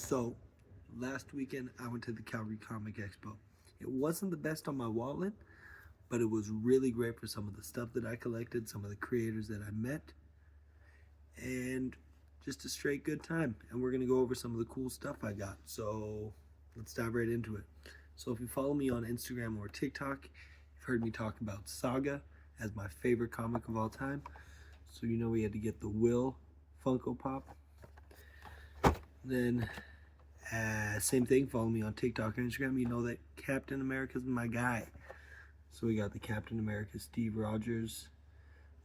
So, last weekend I went to the Calgary Comic Expo. It wasn't the best on my wallet, but it was really great for some of the stuff that I collected, some of the creators that I met, and just a straight good time. And we're going to go over some of the cool stuff I got. So, let's dive right into it. So, if you follow me on Instagram or TikTok, you've heard me talk about Saga as my favorite comic of all time. So, you know we had to get the Will Funko Pop. Then same thing, follow me on TikTok and Instagram. You know that Captain America's my guy. So we got the Captain America Steve Rogers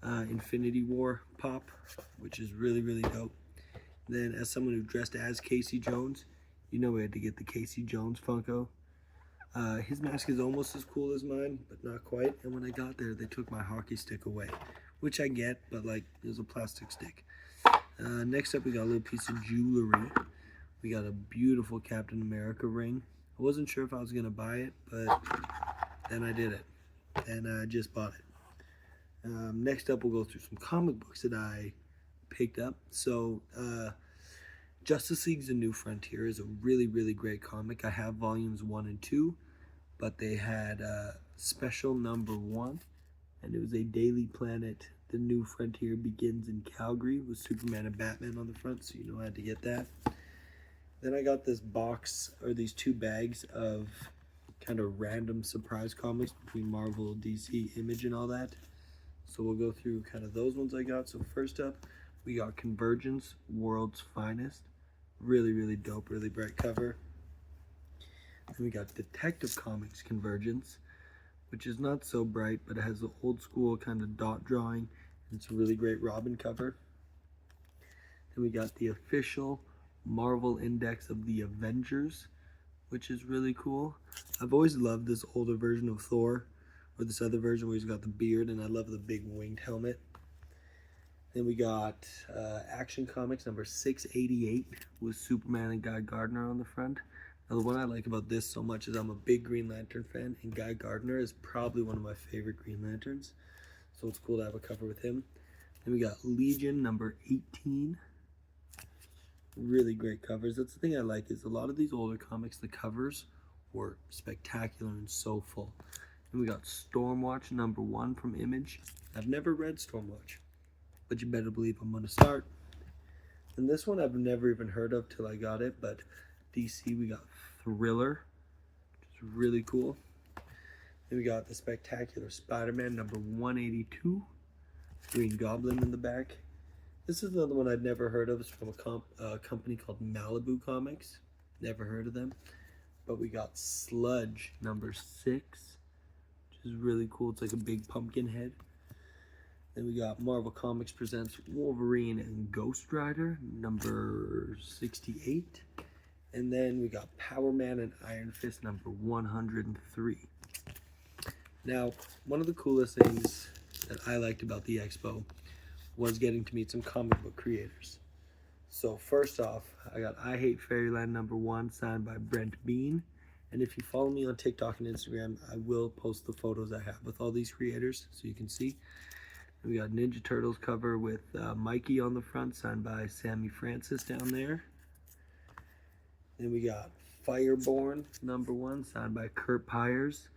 Infinity War pop, which is really, really dope. Then as someone who dressed as Casey Jones, you know we had to get the Casey Jones Funko. His mask is almost as cool as mine, but not quite. And when I got there, they took my hockey stick away, which I get, but like it was a plastic stick. Next up, we got a little piece of jewelry. We got a beautiful Captain America ring. I wasn't sure if I was going to buy it, but then I did it. And I just bought it. Next up, we'll go through some comic books that I picked up. So, Justice League's A New Frontier is a really, really great comic. I have volumes 1 and 2, but they had special number 1, and it was a Daily Planet. The New Frontier begins in Calgary with Superman and Batman on the front, so you know I had to get that. Then I got this box, or these 2 bags of kind of random surprise comics between Marvel, DC, Image, and all that. So we'll go through kind of those ones I got. So first up, we got Convergence, World's Finest. Really, really dope, really bright cover. Then we got Detective Comics Convergence, which is not so bright, but it has the old school kind of dot drawing. It's a really great Robin cover. Then we got the official Marvel Index of the Avengers, which is really cool. I've always loved this older version of Thor, or this other version where he's got the beard, and I love the big winged helmet. Then we got Action Comics number 688 with Superman and Guy Gardner on the front. Now the one I like about this so much is I'm a big Green Lantern fan, and Guy Gardner is probably one of my favorite Green Lanterns. So it's cool to have a cover with him. Then we got Legion number 18. Really great covers. That's the thing I like, is a lot of these older comics, the covers were spectacular and so full. And we got Stormwatch number 1 from Image. I've never read Stormwatch, but you better believe I'm going to start. And this one I've never even heard of till I got it, but DC, we got Thriller, which is really cool. Then we got the Spectacular Spider-Man number 182, Green Goblin in the back. This is another one I'd never heard of. It's from a company called Malibu Comics. Never heard of them. But we got Sludge number 6, which is really cool. It's like a big pumpkin head. Then we got Marvel Comics Presents Wolverine and Ghost Rider number 68. And then we got Power Man and Iron Fist number 103. Now, one of the coolest things that I liked about the expo was getting to meet some comic book creators. So first off, I got I Hate Fairyland number 1 signed by Brent Bean. And if you follow me on TikTok and Instagram, I will post the photos I have with all these creators so you can see. And we got Ninja Turtles cover with Mikey on the front, signed by Sammy Francis down there. Then we got Fireborn number 1 signed by Kurt Pyers.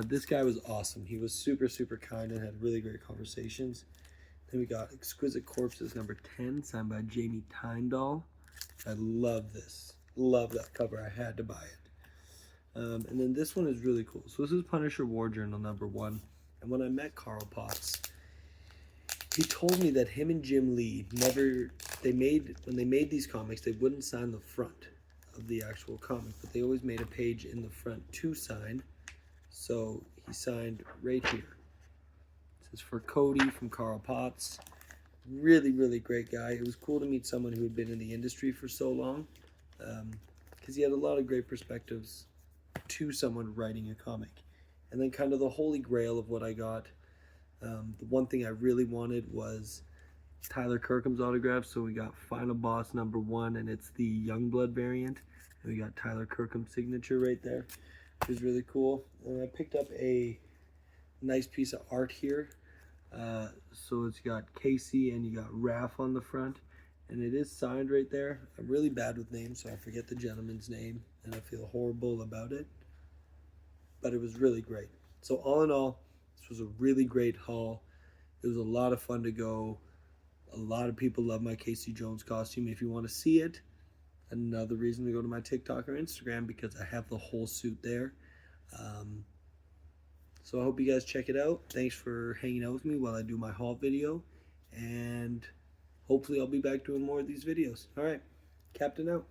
This guy was awesome. He was super, super kind and had really great conversations. Then we got Exquisite Corpses number 10, signed by Jamie Tyndall. I love this. Love that cover. I had to buy it. And then this one is really cool. So this is Punisher War Journal number 1. And when I met Carl Potts, he told me that him and Jim Lee when they made these comics, they wouldn't sign the front of the actual comic, but they always made a page in the front to sign. So he signed right here. This is for Cody from Carl Potts. Really, really great guy. It was cool to meet someone who had been in the industry for so long, because he had a lot of great perspectives to someone writing a comic. And then kind of the holy grail of what I got, the one thing I really wanted was Tyler Kirkham's autograph. So we got Final Boss number 1, and it's the Youngblood variant. And we got Tyler Kirkham's signature right there, which is really cool. And I picked up a nice piece of art here. So it's got Casey and you got Raph on the front, and it is signed right there. I'm really bad with names, so I forget the gentleman's name, and I feel horrible about it. But it was really great. So all in all, this was a really great haul. It was a lot of fun to go. A lot of people love my Casey Jones costume. If you want to see it, another reason to go to my TikTok or Instagram, because I have the whole suit there. So I hope you guys check it out. Thanks for hanging out with me while I do my haul video. And hopefully I'll be back doing more of these videos. All right, Captain out.